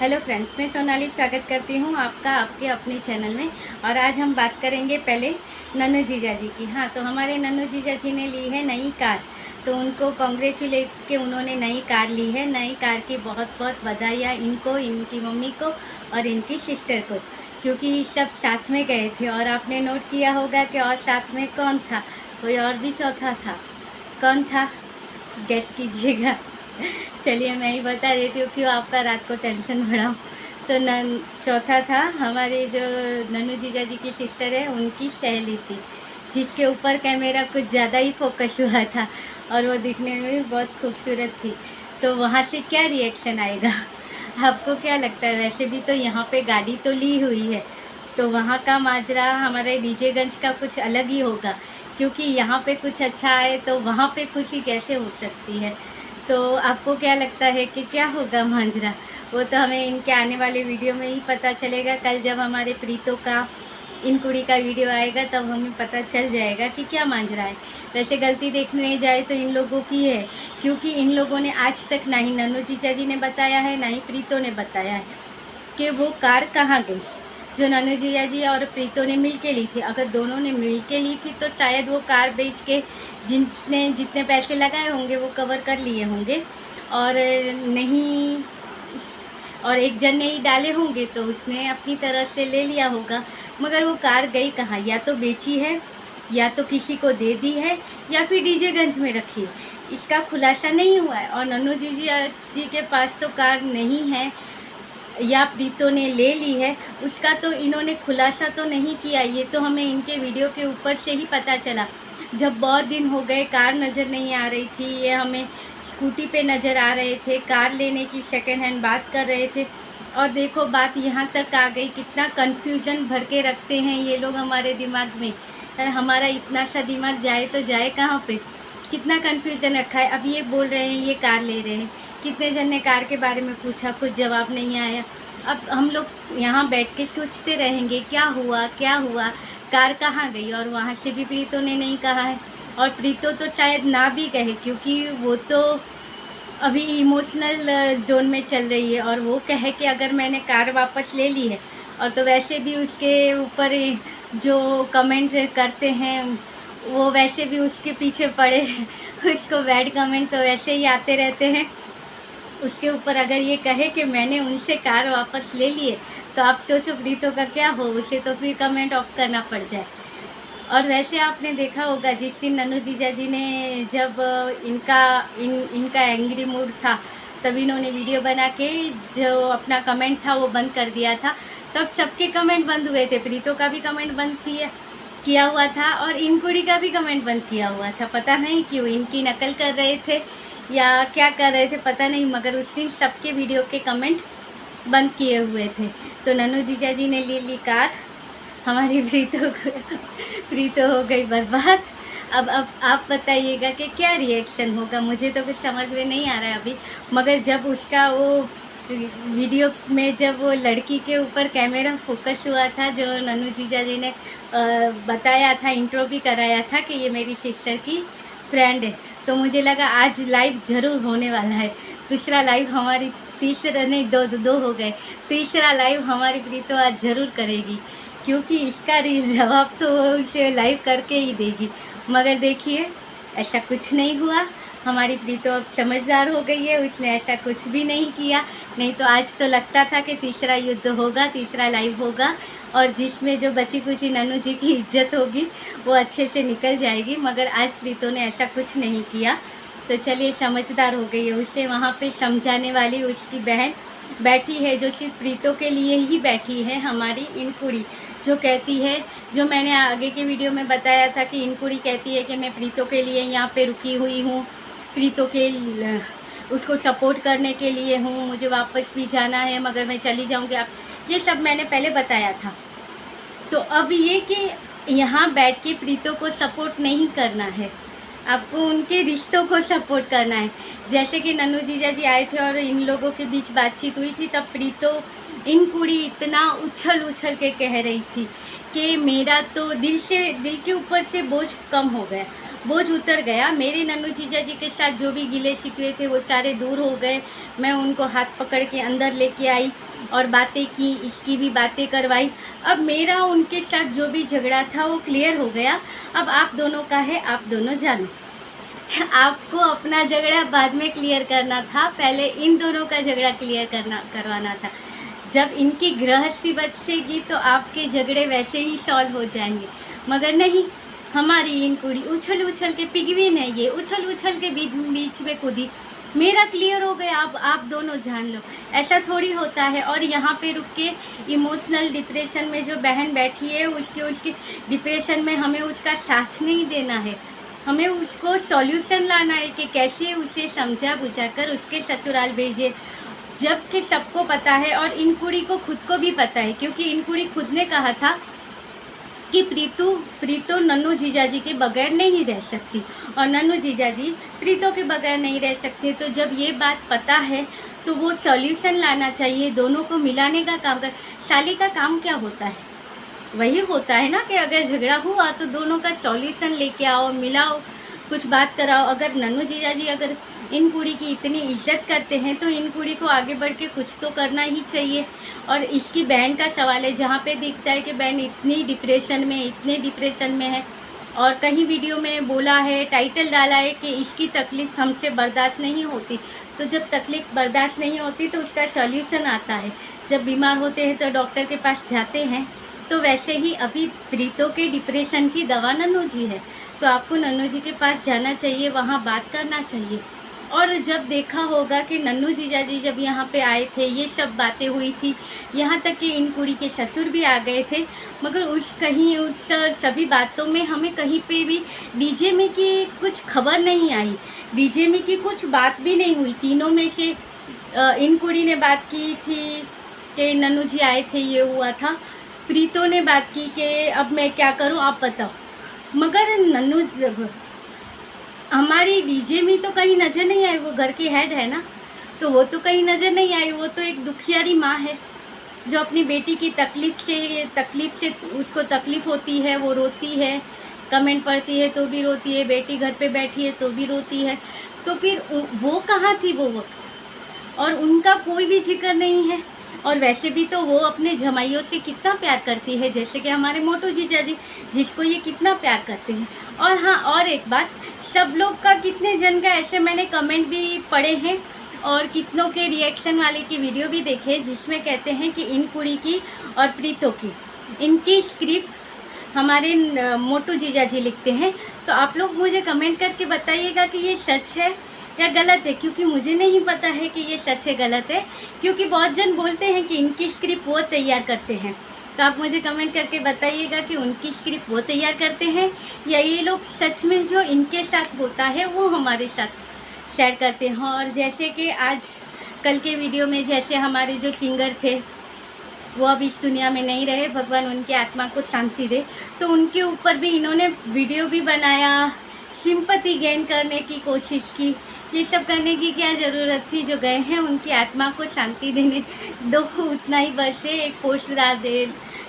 Hello friends, मैं सोनाली स्वागत करती हूँ आपका आपके अपने चैनल में। और आज हम बात करेंगे पहले नन्नू जीजा जी की। हाँ, तो हमारे नन्नू जीजा जी ने ली है नई कार, तो उनको कॉन्ग्रेचुलेट के उन्होंने नई कार ली है। नई कार की बहुत बहुत बधाइयाँ इनको, इनकी मम्मी को और इनकी सिस्टर को, क्योंकि सब साथ में गए थे। और आपने नोट किया होगा कि और साथ में कौन था, कोई और भी चौथा था। कौन था, गेस कीजिएगा। चलिए मैं ही बता देती हूँ, क्यों आपका रात को टेंशन बढ़ाऊँ। तो चौथा था हमारे जो नन्नू जीजा जी की सिस्टर है, उनकी सहेली थी, जिसके ऊपर कैमरा कुछ ज़्यादा ही फोकस हुआ था और वो दिखने में भी बहुत खूबसूरत थी। तो वहाँ से क्या रिएक्शन आएगा, आपको क्या लगता है? वैसे भी तो यहाँ पे गाड़ी तो ली हुई है, तो वहाँ का माजरा हमारे डीजेगंज का कुछ अलग ही होगा, क्योंकि यहाँ पे कुछ अच्छा आए तो वहाँ पे खुशी कैसे हो सकती है। तो आपको क्या लगता है कि क्या होगा मांजरा? वो तो हमें इनके आने वाले वीडियो में ही पता चलेगा। कल जब हमारे प्रीतों का, इन कुड़ी का वीडियो आएगा तब हमें पता चल जाएगा कि क्या मांजरा है। वैसे गलती देखने जाए तो इन लोगों की है, क्योंकि इन लोगों ने आज तक ना ही नन्नू जीजा जी ने बताया है, ना ही प्रीतों ने बताया है कि वो कार कहाँ गई जो नन्नू जीजा जी और प्रीतों ने मिल के ली थी। अगर दोनों ने मिल के ली थी तो शायद वो कार बेच के जिसने जितने पैसे लगाए होंगे वो कवर कर लिए होंगे, और नहीं, और एक जन ने ही डाले होंगे तो उसने अपनी तरफ से ले लिया होगा। मगर वो कार गई कहाँ? या तो बेची है, या तो किसी को दे दी है, या फिर डीजेगंज में रखी है। इसका खुलासा नहीं हुआ है। और नन्नू जी के पास तो कार नहीं है, या प्रीतों ने ले ली है, उसका तो इन्होंने खुलासा तो नहीं किया। ये तो हमें इनके वीडियो के ऊपर से ही पता चला। जब बहुत दिन हो गए कार नज़र नहीं आ रही थी, ये हमें स्कूटी पे नज़र आ रहे थे, कार लेने की सेकंड हैंड बात कर रहे थे, और देखो बात यहाँ तक आ गई। कितना कन्फ्यूज़न भर के रखते हैं ये लोग हमारे दिमाग में। हमारा इतना सा दिमाग जाए तो जाए कहाँ पे, कितना कन्फ्यूज़न रखा है। अब ये बोल रहे हैं ये कार ले रहे हैं, कितने जन ने कार के बारे में पूछा, कुछ जवाब नहीं आया। अब हम लोग यहाँ बैठ के सोचते रहेंगे क्या हुआ क्या हुआ, कार कहाँ गई। और वहाँ से भी प्रीतों ने नहीं कहा है, और प्रीतों तो शायद ना भी कहे, क्योंकि वो तो अभी इमोशनल जोन में चल रही है। और वो कहे कि अगर मैंने कार वापस ले ली है, और तो वैसे भी उसके ऊपर जो कमेंट करते हैं वो वैसे भी उसके पीछे पड़े उसको बैड कमेंट तो वैसे ही आते रहते हैं उसके ऊपर। अगर ये कहे कि मैंने उनसे कार वापस ले लिए, तो आप सोचो प्रीतों का क्या हो, उसे तो फिर कमेंट ऑफ करना पड़ जाए। और वैसे आपने देखा होगा जिस दिन नन्नू जीजा जी ने, जब इनका एंग्री मूड था, तब इन्होंने वीडियो बना के जो अपना कमेंट था वो बंद कर दिया था। तब सबके कमेंट बंद हुए थे, प्रीतों का भी कमेंट बंद किया हुआ था, और इनकुड़ी का भी कमेंट बंद किया हुआ था। पता नहीं क्यों, इनकी नकल कर रहे थे या क्या कर रहे थे पता नहीं, मगर उस दिन सबके वीडियो के कमेंट बंद किए हुए थे। तो नन्नू जीजा जी ने ले ली कार, हमारी प्रीतो हो गई बर्बाद। अब आप बताइएगा कि क्या रिएक्शन होगा। मुझे तो कुछ समझ में नहीं आ रहा है अभी, मगर जब उसका वो वीडियो में जब वो लड़की के ऊपर कैमरा फोकस हुआ था, जो नन्नू जीजा जी ने बताया था, इंट्रो भी कराया था कि ये मेरी सिस्टर की फ्रेंड है, तो मुझे लगा आज लाइव ज़रूर होने वाला है। दूसरा लाइव हमारी, तीसरा नहीं, दो हो गए, तीसरा लाइव हमारी प्रीतो आज ज़रूर करेगी, क्योंकि इसका जवाब तो उसे लाइव करके ही देगी। मगर देखिए ऐसा कुछ नहीं हुआ। हमारी प्रीतो अब समझदार हो गई है, उसने ऐसा कुछ भी नहीं किया। नहीं तो आज तो लगता था कि तीसरा युद्ध होगा, तीसरा लाइव होगा, और जिसमें जो बची कुची नन्नू जी की इज्जत होगी वो अच्छे से निकल जाएगी। मगर आज प्रीतो ने ऐसा कुछ नहीं किया। तो चलिए, समझदार हो गई है। उसे वहाँ पे समझाने वाली उसकी बहन बैठी है, जो सिर्फ प्रीतो के लिए ही बैठी है, हमारी इनकुड़ी, जो कहती है, जो मैंने आगे के वीडियो में बताया था कि इनकुड़ी कहती है कि मैं प्रीतो के लिए यहाँ पे रुकी हुई हूँ, प्रीतो के उसको सपोर्ट करने के लिए हूँ, मुझे वापस भी जाना है, मगर मैं चली जाऊँगी। आप, ये सब मैंने पहले बताया था। तो अब ये कि यहाँ बैठ के प्रीतो को सपोर्ट नहीं करना है, आपको उनके रिश्तों को सपोर्ट करना है। जैसे कि नन्नू जीजा जी आए थे और इन लोगों के बीच बातचीत हुई थी, तब प्रीतो इनकुड़ी इतना उछल उछल के कह रही थी कि मेरा तो दिल के ऊपर से बोझ कम हो गया, बोझ उतर गया। मेरे नन्नू जीजा जी के साथ जो भी गिले शिकवे थे वो सारे दूर हो गए। मैं उनको हाथ पकड़ के अंदर लेके आई, और बातें की, इसकी भी बातें करवाई। अब मेरा उनके साथ जो भी झगड़ा था वो क्लियर हो गया। अब आप दोनों का है, आप दोनों जानो। आपको अपना झगड़ा बाद में क्लियर करना था, पहले इन दोनों का झगड़ा क्लियर करवाना था। जब इनकी गृहस्थी बचेगी तो आपके झगड़े वैसे ही सॉल्व हो जाएंगे, मगर नहीं, हमारी इन कुड़ी उछल उछल के पिघवी नहीं, ये उछल उछल के बीच में कूदी। मेरा क्लियर हो गया, अब आप दोनों जान लो। ऐसा थोड़ी होता है। और यहाँ पे रुक के इमोशनल डिप्रेशन में जो बहन बैठी है, उसके डिप्रेशन में हमें उसका साथ नहीं देना है, हमें उसको सॉल्यूशन लाना है कि कैसे उसे समझा बुझा कर उसके ससुराल भेजे। जबकि सबको पता है और इन कुड़ी को खुद को भी पता है, क्योंकि इन कुड़ी खुद ने कहा था कि प्रीतो नन्नू जीजाजी के बगैर नहीं रह सकती और नन्नू जीजाजी प्रीतो के बगैर नहीं रह सकते। तो जब ये बात पता है तो वो सॉल्यूशन लाना चाहिए, दोनों को मिलाने का काम कर। साली का काम क्या होता है? वही होता है ना कि अगर झगड़ा हुआ तो दोनों का सॉल्यूशन लेके आओ, मिलाओ, कुछ बात कराओ। अगर नन्नू जीजाजी अगर इन कुड़ी की इतनी इज्जत करते हैं तो इन कुड़ी को आगे बढ़ के कुछ तो करना ही चाहिए। और इसकी बहन का सवाल है, जहाँ पे दिखता है कि बहन इतने डिप्रेशन में है, और कहीं वीडियो में बोला है, टाइटल डाला है कि इसकी तकलीफ़ हमसे बर्दाश्त नहीं होती। तो जब तकलीफ़ बर्दाश्त नहीं होती तो उसका सॉल्यूशन आता है। जब बीमार होते हैं तो डॉक्टर के पास जाते हैं। तो वैसे ही अभी प्रीतो के डिप्रेशन की दवा नन्नू जी है, तो आपको नन्नू जी के पास जाना चाहिए, वहाँ बात करना चाहिए। और जब देखा होगा कि नन्नू जीजाजी जब यहाँ पे आए थे, ये सब बातें हुई थी, यहाँ तक कि इन कुड़ी के ससुर भी आ गए थे, मगर उस सभी बातों में हमें कहीं पे भी डीजे में की कुछ खबर नहीं आई, डीजे में की कुछ बात भी नहीं हुई। तीनों में से इन कुड़ी ने बात की थी कि नन्नू जी आए थे, ये हुआ था। प्रीतो ने बात की कि अब मैं क्या करूं, आप बताओ। मगर नन्नू हमारी डीजे में तो कहीं नज़र नहीं आई, वो घर की हेड है ना, तो वो तो कहीं नज़र नहीं आई। वो तो एक दुखियारी माँ है जो अपनी बेटी की तकलीफ़ से उसको तकलीफ़ होती है, वो रोती है, कमेंट पढ़ती है तो भी रोती है, बेटी घर पे बैठी है तो भी रोती है। तो फिर वो कहाँ थी वो वक्त? और उनका कोई भी जिक्र नहीं है। और वैसे भी तो वो अपने जमाइयों से कितना प्यार करती है, जैसे कि हमारे मोटू जीजा जी, जिसको ये कितना प्यार करते हैं। और हाँ, और एक बात, सब लोग का कितने जन का ऐसे मैंने कमेंट भी पढ़े हैं और कितनों के रिएक्शन वाले की वीडियो भी देखे, जिसमें कहते हैं कि इन कुड़ी की और प्रीतो की इनकी स्क्रिप्ट हमारे मोटू जीजा जी लिखते हैं। तो आप लोग मुझे कमेंट करके बताइएगा कि ये सच है या गलत है, क्योंकि मुझे नहीं पता है कि ये सच है गलत है, क्योंकि बहुत जन बोलते हैं कि इनकी स्क्रिप्ट वो तैयार करते हैं। तो आप मुझे कमेंट करके बताइएगा कि उनकी स्क्रिप्ट वो तैयार करते हैं या ये लोग सच में जो इनके साथ होता है वो हमारे साथ शेयर करते हैं। और जैसे कि आज कल के वीडियो में जैसे हमारे जो सिंगर थे वो अब इस दुनिया में नहीं रहे, भगवान उनकी आत्मा को शांति दे, तो उनके ऊपर भी इन्होंने वीडियो भी बनाया, सिंपैथी गेन करने की कोशिश की। ये सब करने की क्या ज़रूरत थी? जो गए हैं उनकी आत्मा को शांति देने दो, उतना ही बस है। एक पोस्ट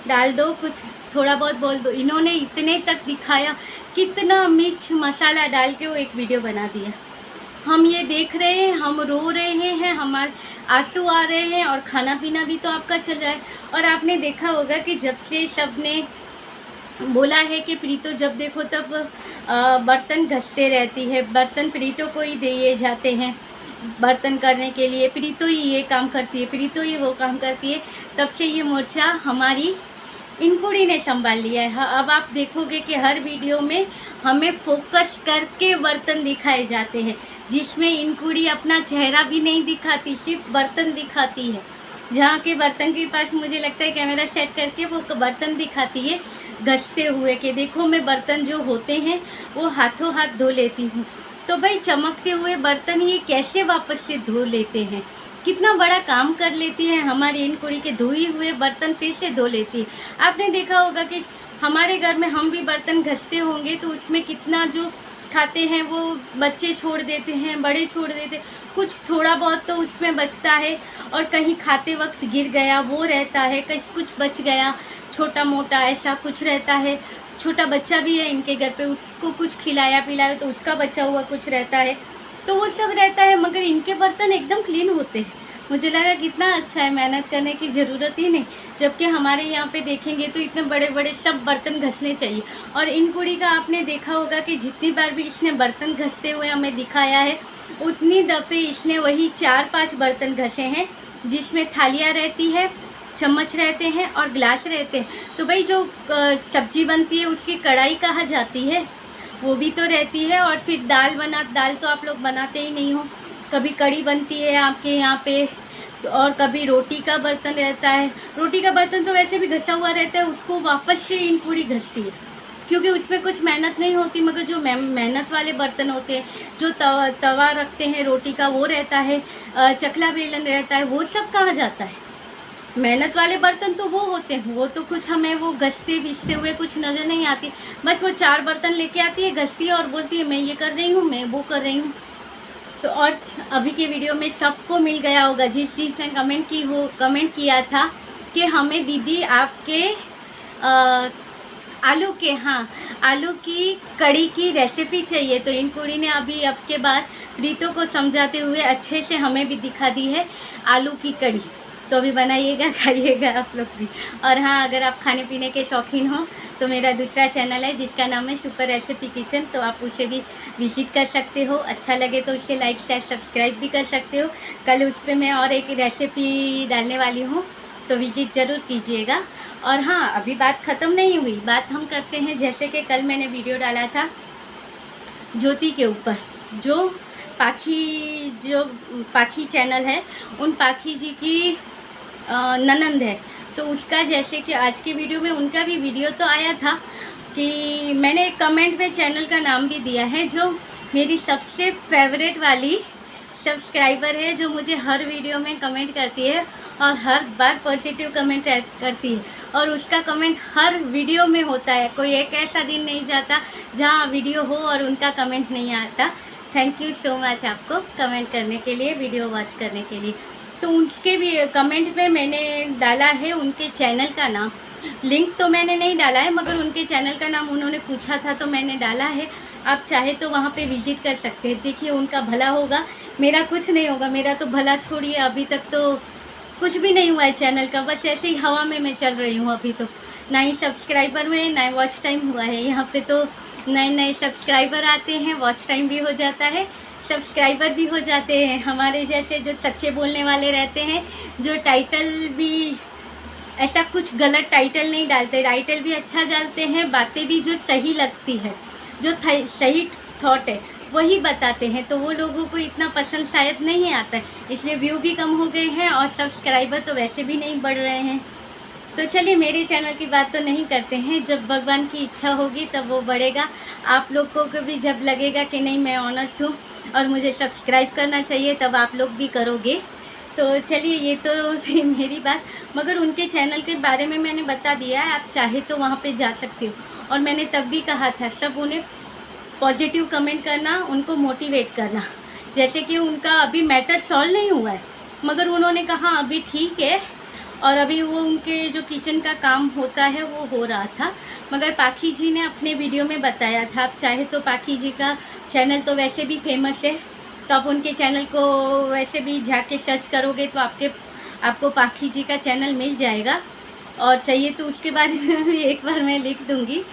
डाल दो, कुछ थोड़ा बहुत बोल दो। इन्होंने इतने तक दिखाया, कितना मिर्च मसाला डाल के वो एक वीडियो बना दिया। हम ये देख रहे हैं, हम रो रहे हैं, हमारे आंसू आ रहे हैं, और खाना पीना भी तो आपका चल रहा है। और आपने देखा होगा कि जब से सब ने बोला है कि प्रीतो जब देखो तब बर्तन घसते रहती है, बर्तन प्रीतो को ही दिए जाते हैं बर्तन करने के लिए, प्रीतो ही ये काम करती है, प्रीतो ही वो काम करती है, तब से ये मोर्चा हमारी इन कुड़ी ने संभाल लिया है। अब आप देखोगे कि हर वीडियो में हमें फोकस करके बर्तन दिखाए जाते हैं, जिसमें इन कुड़ी अपना चेहरा भी नहीं दिखाती, सिर्फ बर्तन दिखाती है। जहाँ के बर्तन के पास मुझे लगता है कैमरा सेट करके वो बर्तन दिखाती है घसते हुए, कि देखो मैं बर्तन जो होते हैं वो हाथों हाथ धो लेती हूँ। तो भाई चमकते हुए बर्तन ये कैसे वापस से धो लेते हैं? कितना बड़ा काम कर लेती है हमारी इन कुड़ी के, धोए हुए बर्तन फिर से धो लेती है। आपने देखा होगा कि हमारे घर में हम भी बर्तन घसते होंगे तो उसमें कितना जो खाते हैं वो बच्चे छोड़ देते हैं, बड़े छोड़ देते हैं, कुछ थोड़ा बहुत तो उसमें बचता है, और कहीं खाते वक्त गिर गया वो रहता है, कहीं कुछ बच गया छोटा मोटा ऐसा कुछ रहता है। छोटा बच्चा भी है इनके घर पे, उसको कुछ खिलाया पिलाया तो उसका बचा हुआ कुछ रहता है, तो वो सब रहता है। मगर इनके बर्तन एकदम क्लीन होते हैं, मुझे लगा कितना अच्छा है, मेहनत करने की ज़रूरत ही नहीं। जबकि हमारे यहाँ पे देखेंगे तो इतने बड़े बड़े सब बर्तन घसने चाहिए। और इन कुड़ी का आपने देखा होगा कि जितनी बार भी इसने बर्तन घसते हुए हमें दिखाया है, उतनी दफ़े इसने वही 4-5 बर्तन घसे हैं, जिसमें थालियाँ रहती है, चम्मच रहते हैं और गिलास रहते हैं। तो भाई जो सब्जी बनती है उसकी कढ़ाई कहाँ जाती है, वो भी तो रहती है। और फिर दाल तो आप लोग बनाते ही नहीं हो। कभी कढ़ी बनती है आपके यहाँ पे, और कभी रोटी का बर्तन रहता है। रोटी का बर्तन तो वैसे भी घसा हुआ रहता है, उसको वापस से इन पूरी घसती है, क्योंकि उसमें कुछ मेहनत नहीं होती। मगर जो मेहनत वाले बर्तन होते हैं, जो तवा रखते हैं रोटी का, वो रहता है, चकला बेलन रहता है, वो सब कहाँ जाता है। मेहनत वाले बर्तन तो वो होते हैं, वो तो कुछ हमें वो घसते बीसते हुए कुछ नज़र नहीं आती। बस वो 4 बर्तन लेके आती है, घसती है और बोलती है मैं ये कर रही हूँ, मैं वो कर रही हूँ। तो और अभी के वीडियो में सबको मिल गया होगा, जिसने कमेंट किया था कि हमें दीदी आपके आलू की कड़ी की रेसिपी चाहिए। तो इन कुड़ी ने अभी अब के बाद रीतों को समझाते हुए अच्छे से हमें भी दिखा दी है आलू की कड़ी। तो अभी बनाइएगा, खाइएगा आप लोग भी। और हाँ, अगर आप खाने पीने के शौकीन हो तो मेरा दूसरा चैनल है जिसका नाम है सुपर रेसिपी किचन, तो आप उसे भी विज़िट कर सकते हो। अच्छा लगे तो उसे लाइक शेयर सब्सक्राइब भी कर सकते हो। कल उस पर मैं और एक रेसिपी डालने वाली हूँ, तो विज़िट ज़रूर कीजिएगा। और हाँ, अभी बात ख़त्म नहीं हुई, बात हम करते हैं। जैसे कि कल मैंने वीडियो डाला था ज्योति के ऊपर, जो पाखी चैनल है, उन पाखी जी की ननंद है। तो उसका, जैसे कि आज की वीडियो में उनका भी वीडियो तो आया था कि मैंने कमेंट में चैनल का नाम भी दिया है, जो मेरी सबसे फेवरेट वाली सब्सक्राइबर है, जो मुझे हर वीडियो में कमेंट करती है और हर बार पॉजिटिव कमेंट करती है। और उसका कमेंट हर वीडियो में होता है, कोई एक ऐसा दिन नहीं जाता जहाँ वीडियो हो और उनका कमेंट नहीं आता। थैंक यू सो मच आपको कमेंट करने के लिए, वीडियो वॉच करने के लिए। तो उसके भी कमेंट में मैंने डाला है उनके चैनल का नाम। लिंक तो मैंने नहीं डाला है, मगर उनके चैनल का नाम उन्होंने पूछा था तो मैंने डाला है। आप चाहे तो वहाँ पे विज़िट कर सकते हैं। देखिए, उनका भला होगा, मेरा कुछ नहीं होगा। मेरा तो भला छोड़िए, अभी तक तो कुछ भी नहीं हुआ है चैनल का, बस ऐसे ही हवा में मैं चल रही हूँ। अभी तो ना ही सब्सक्राइबर हुए, ना ही वॉच टाइम हुआ है। यहाँ पे तो नए सब्सक्राइबर आते हैं, वॉच टाइम भी हो जाता है, सब्सक्राइबर भी हो जाते हैं। हमारे जैसे जो सच्चे बोलने वाले रहते हैं, जो टाइटल भी ऐसा कुछ गलत टाइटल नहीं डालते, टाइटल भी अच्छा डालते हैं, बातें भी जो सही लगती है, जो सही थॉट है वही बताते हैं। तो वो लोगों को इतना पसंद शायद नहीं आता है, इसलिए व्यू भी कम हो गए हैं और सब्सक्राइबर तो वैसे भी नहीं बढ़ रहे हैं। तो चलिए, मेरे चैनल की बात तो नहीं करते हैं। जब भगवान की इच्छा होगी तब वो बढ़ेगा। आप लोगों को भी जब लगेगा कि नहीं, मैं ऑनेस्ट हूँ और मुझे सब्सक्राइब करना चाहिए, तब आप लोग भी करोगे। तो चलिए, ये तो थी मेरी बात। मगर उनके चैनल के बारे में मैंने बता दिया है, आप चाहे तो वहाँ पे जा सकते हो। और मैंने तब भी कहा था, सब उन्हें पॉजिटिव कमेंट करना, उनको मोटिवेट करना। जैसे कि उनका अभी मैटर सॉल्व नहीं हुआ है, मगर उन्होंने कहा अभी ठीक है, और अभी वो उनके जो किचन का काम होता है वो हो रहा था। मगर पाखी जी ने अपने वीडियो में बताया था, आप चाहे तो पाखी जी का चैनल तो वैसे भी फेमस है, तो आप उनके चैनल को वैसे भी जाके सर्च करोगे तो आपको पाखी जी का चैनल मिल जाएगा। और चाहिए तो उसके बारे में भी एक बार मैं लिख दूँगी,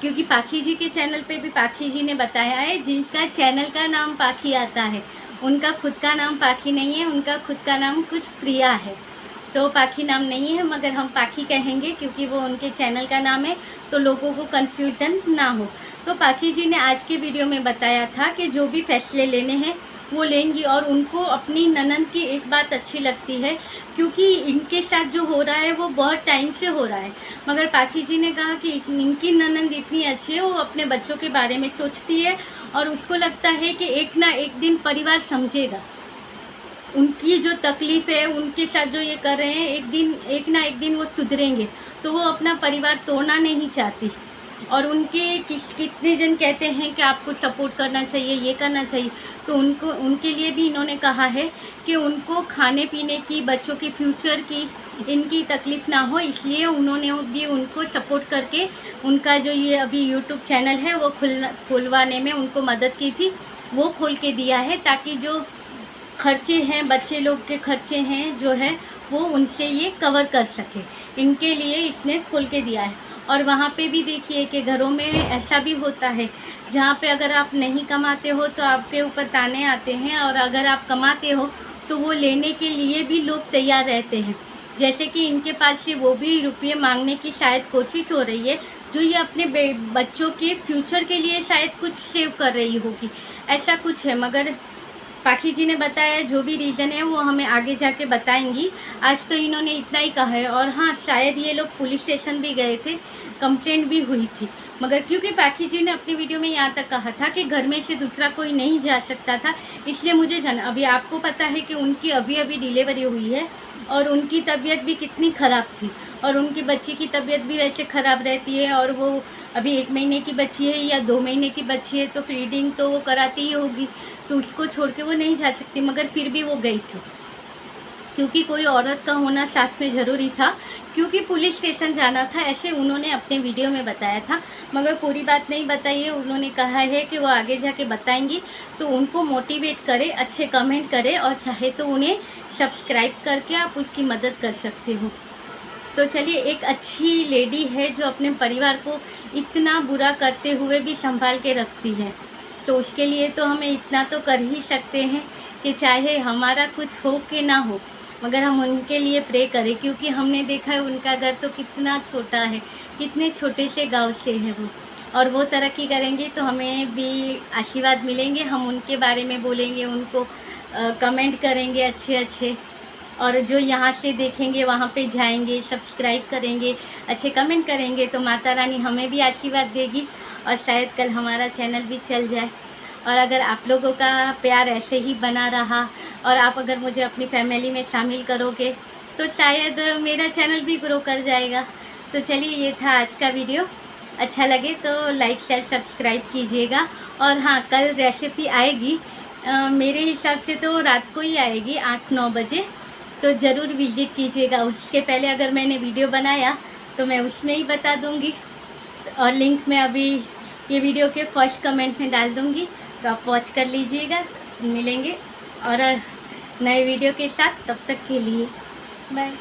क्योंकि पाखी जी के चैनल पे भी पाखी जी ने बताया है, जिनका चैनल का नाम पाखी आता है, उनका खुद का नाम पाखी नहीं है, उनका खुद का नाम कुछ प्रिया है। तो पाखी नाम नहीं है, मगर हम पाखी कहेंगे क्योंकि वो उनके चैनल का नाम है, तो लोगों को कन्फ्यूज़न ना हो। तो पाखी जी ने आज के वीडियो में बताया था कि जो भी फैसले लेने हैं वो लेंगी। और उनको अपनी ननंद की एक बात अच्छी लगती है, क्योंकि इनके साथ जो हो रहा है वो बहुत टाइम से हो रहा है। मगर पाखी जी ने कहा कि इनकी ननंद इतनी अच्छी है, वो अपने बच्चों के बारे में सोचती है और उसको लगता है कि एक ना एक दिन परिवार समझेगा उनकी जो तकलीफ़ है, उनके साथ जो ये कर रहे हैं, एक ना एक दिन वो सुधरेंगे। तो वो अपना परिवार तोड़ना नहीं चाहती। और उनके कितने जन कहते हैं कि आपको सपोर्ट करना चाहिए, ये करना चाहिए, तो उनके लिए भी इन्होंने कहा है कि उनको खाने पीने की, बच्चों के फ्यूचर की, इनकी तकलीफ़ ना हो, इसलिए उन्होंने भी उनको सपोर्ट करके उनका जो ये अभी यूट्यूब चैनल है वो खुलवाने में उनको मदद की थी, वो खोल के दिया है, ताकि जो खर्चे हैं, बच्चे लोग के खर्चे हैं जो है वो उनसे ये कवर कर सके, इनके लिए इसने खोल के दिया है। और वहाँ पे भी देखिए कि घरों में ऐसा भी होता है जहाँ पे अगर आप नहीं कमाते हो तो आपके ऊपर ताने आते हैं, और अगर आप कमाते हो तो वो लेने के लिए भी लोग तैयार रहते हैं। जैसे कि इनके पास से वो भी रुपये मांगने की शायद कोशिश हो रही है, जो ये अपने बच्चों के फ्यूचर के लिए शायद कुछ सेव कर रही होगी, ऐसा कुछ है। मगर पाखी जी ने बताया जो भी रीज़न है वो हमें आगे जाके बताएंगी। आज तो इन्होंने इतना ही कहा है। और हाँ, शायद ये लोग पुलिस स्टेशन भी गए थे, कंप्लेंट भी हुई थी, मगर क्योंकि पाखी जी ने अपनी वीडियो में यहाँ तक कहा था कि घर में से दूसरा कोई नहीं जा सकता था, इसलिए मुझे अभी आपको पता है कि उनकी अभी अभी डिलीवरी हुई है और उनकी तबीयत भी कितनी ख़राब थी, और उनकी बच्ची की तबीयत भी वैसे ख़राब रहती है, और वो अभी 1 महीने की बच्ची है या 2 महीने की बच्ची है तो फीडिंग तो वो कराती ही होगी, तो उसको छोड़ के वो नहीं जा सकती। मगर फिर भी वो गई थी, क्योंकि कोई औरत का होना साथ में ज़रूरी था, क्योंकि पुलिस स्टेशन जाना था, ऐसे उन्होंने अपने वीडियो में बताया था। मगर पूरी बात नहीं बताई है, उन्होंने कहा है कि वो आगे जाके बताएंगी, तो उनको मोटिवेट करें, अच्छे कमेंट करें, और चाहे तो उन्हें सब्सक्राइब करके आप उसकी मदद कर सकते हो। तो चलिए, एक अच्छी लेडी है जो अपने परिवार को इतना बुरा करते हुए भी संभाल के रखती है, तो उसके लिए तो हमें इतना तो कर ही सकते हैं कि चाहे हमारा कुछ हो कि ना हो, मगर हम उनके लिए प्रे करें, क्योंकि हमने देखा है उनका घर तो कितना छोटा है, कितने छोटे से गांव से है वो, और वो तरक्की करेंगे तो हमें भी आशीर्वाद मिलेंगे। हम उनके बारे में बोलेंगे, उनको कमेंट करेंगे अच्छे अच्छे, और जो यहाँ से देखेंगे वहाँ पे जाएंगे, सब्सक्राइब करेंगे, अच्छे कमेंट करेंगे, तो माता रानी हमें भी आशीर्वाद देगी, और शायद कल हमारा चैनल भी चल जाए। और अगर आप लोगों का प्यार ऐसे ही बना रहा और आप अगर मुझे अपनी फैमिली में शामिल करोगे तो शायद मेरा चैनल भी ग्रो कर जाएगा। तो चलिए, ये था आज का वीडियो। अच्छा लगे तो लाइक शेयर सब्सक्राइब कीजिएगा। और हाँ, कल रेसिपी आएगी, मेरे हिसाब से तो रात को ही आएगी 8-9 बजे, तो ज़रूर विज़िट कीजिएगा। उसके पहले अगर मैंने वीडियो बनाया तो मैं उसमें ही बता दूँगी, और लिंक मैं अभी ये वीडियो के फर्स्ट कमेंट में डाल दूँगी, तो आप वॉच कर लीजिएगा। मिलेंगे और नए वीडियो के साथ, तब तक के लिए बाय।